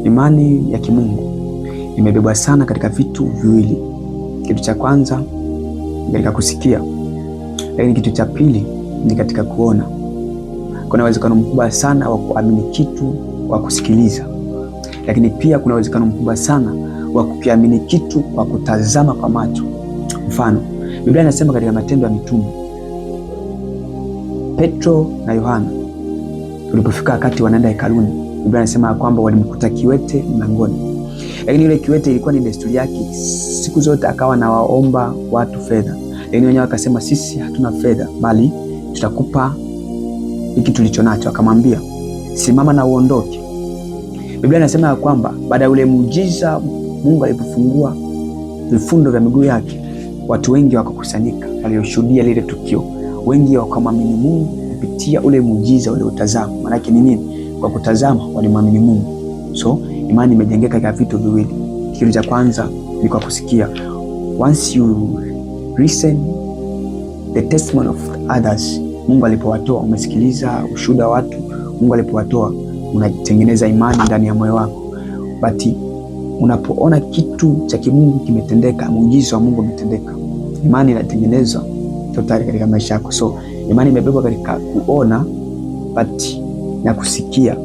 Imani ya kimungu imebebwa sana katika vitu viwili. Kitu cha kwanza katika kusikia, lakini kitu cha pili ni katika kuona. Kuna uwezekano mkubwa sana wa kuamini kitu kwa kusikiliza, lakini pia kuna uwezekano mkubwa sana wa kukiamini kitu kwa kutazama kwa macho. Mfano, Biblia inasema katika Matendo ya Mitume, Petro na Yohana ulipofika wakati wanaenda hekaluni, Biblia inasema kwamba walimkuta kiwete mlangoni. Lakini yule kiwete ilikuwa ni desturi yake siku zote akawa na waomba watu fedha. Lakini wenyewe akasema, sisi hatuna fedha, bali tutakupa hiki tulicho nacho. Akamwambia, simama na uondoke. Biblia inasema ya kwamba baada ya ule muujiza, Mungu alipofungua vifundo vya miguu yake, watu wengi wakakusanyika walioshuhudia lile tukio. Wengi wakamwamini Mungu kupitia ule muujiza uliotazama. Maana yake ni nini? Kwa kutazama walimwamini Mungu. So imani imejengeka katika vitu viwili. Kitu cha kwanza ni kwa kusikia. Once you listen the testimony of others, Mungu alipowatoa, umesikiliza ushuhuda wa watu, Mungu alipowatoa, unatengeneza imani ndani ya moyo wako. But unapoona kitu cha kimungu kimetendeka, muujiza wa Mungu umetendeka, imani inatengenezwa totally katika maisha yako. So imani imebebwa katika kuona but na kusikia.